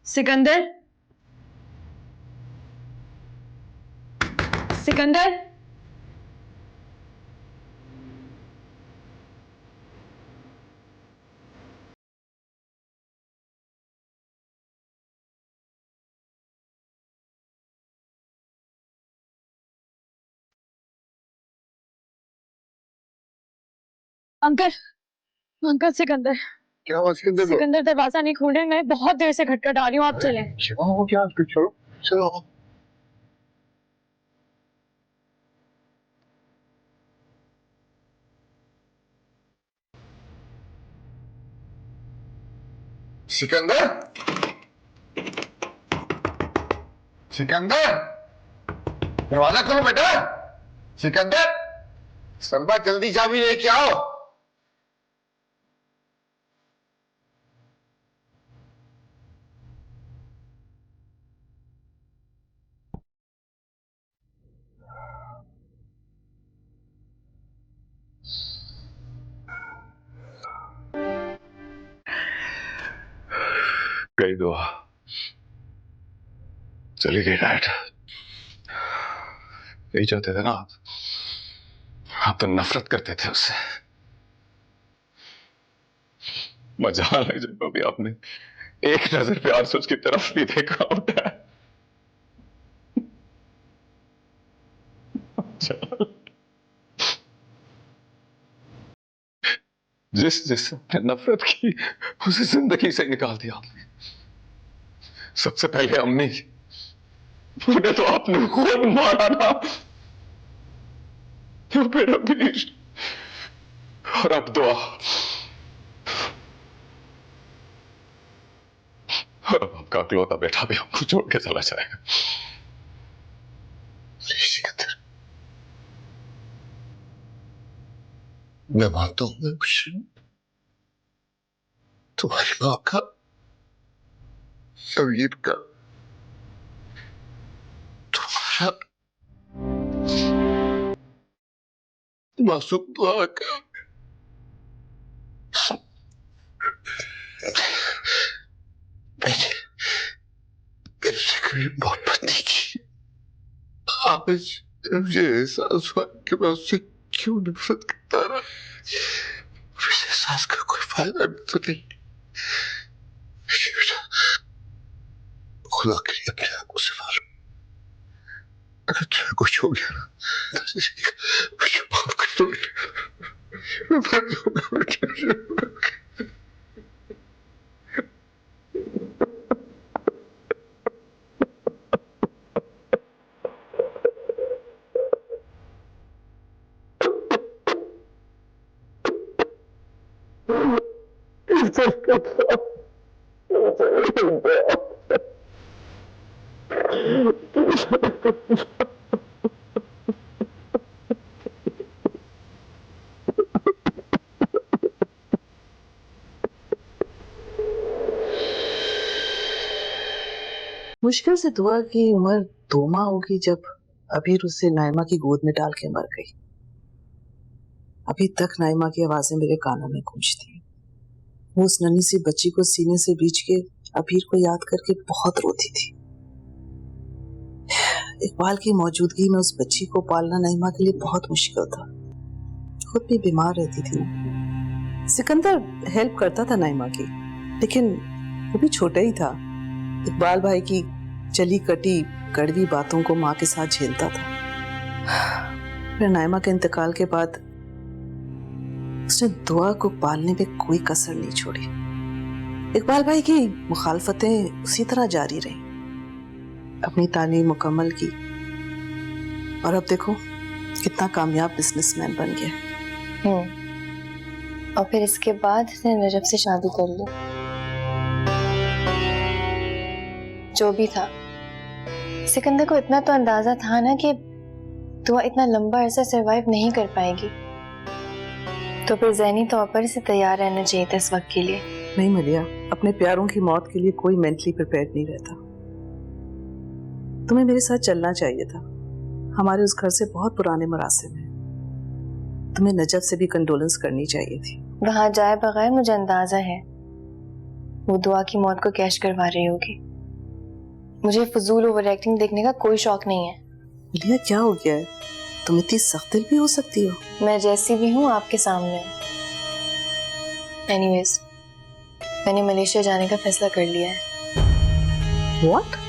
Sikandar, Sikandar, uncle, uncle Sikandar, क्या हुआ सिकंदर को? सिकंदर दरवाजा नहीं खोल रहे। मैं बहुत देर से खटखटा रही हूँ, आप चलें। क्या हो गया? चलो चलो। सिकंदर, सिकंदर, दरवाजा खोलो बेटा। सिकंदर, सलमा जल्दी चाबी लेके आओ। गई दुआ, चली गई डायट। यही चाहते थे ना आप तो नफरत करते थे उससे। मजाल है जब कभी आपने एक नजर प्यार से उसकी तरफ भी देखा होता है। अच्छा। जिससे नफरत की उसे जिंदगी से निकाल दिया आपने। सबसे पहले अम्मी, उन्हें तो आपने खुद मारा ना। तो फिर अभी और अब दुआ, और अब आपका अकलौता बेटा भी हमको छोड़ के चला जाएगा। सिकंदर, मैं मानता हूं मैं कुछ तुम्हारी मां का, समीर का, तुम्हारा मासूम दुआ का मैंने मेरे से कभी मोहब्बत नहीं की। आज मुझे एहसास हुआ कि मैं उससे क्यों नफरत करता रहा। इस एहसास का कोई फायदा भी तो नहीं। खुदा के लिए अपने आप को संभालो। अगर तुम्हें कुछ हो गया ना तो मुझे माफ कर दो। मैं मर जाऊंगा। मुश्किल से दुआ की उम्र 2 माह होगी जब अबीर उसे नाइमा की गोद में डाल के मर गई। अभी तक नाइमा की आवाजें मेरे कानों में गूंजती हैं। वो उस नन्ही सी बच्ची को सीने से बींच के अबीर को याद करके बहुत रोती थी। इकबाल की मौजूदगी में उस बच्ची को पालना नाइमा के लिए बहुत मुश्किल था। खुद भी बीमार रहती थी ना। सिकंदर हेल्प करता था नाइमा की, लेकिन वो भी छोटा ही था। इकबाल भाई की चली कटी कड़वी बातों को माँ के साथ झेलता था। फिर नाइमा के इंतकाल के बाद उसने दुआ को पालने में कोई कसर नहीं छोड़ी। इकबाल भाई की मुखालफतें उसी तरह जारी रहीं। अपनी तालीम मुकम्मल की और अब देखो कितना कामयाब बिजनेसमैन बन गया। और फिर इसके बाद उसने नजब से शादी कर ली। जो भी था, सिकंदर को इतना तो अंदाजा था ना कि दुआ इतना लंबा अरसा सरवाइव नहीं कर पाएगी, तो फिर ज़हनी तौर पर इसे तैयार रहना चाहिए था इस वक्त के लिए। नहीं मलिया, अपने प्यारों की मौत के लिए कोई मेंटली प्रिपेयर्ड नहीं रहता। तुम्हें मेरे साथ चलना चाहिए था। हमारे उस घर से बहुत पुराने मरासिम हैं। तुम्हें नजब से भी कंडोलेंस करनी चाहिए थी। वहां जाए बगैर मुझे अंदाजा है वो दुआ की मौत को कैश करवा रही होगी। मुझे फजूल ओवर एक्टिंग देखने का कोई शौक नहीं है। लिया क्या हो गया है? तुम इतनी सख्त दिल भी हो सकती हो। मैं जैसी भी हूँ आपके सामने हूँ। एनीवेज, मैंने मलेशिया जाने का फैसला कर लिया है। What?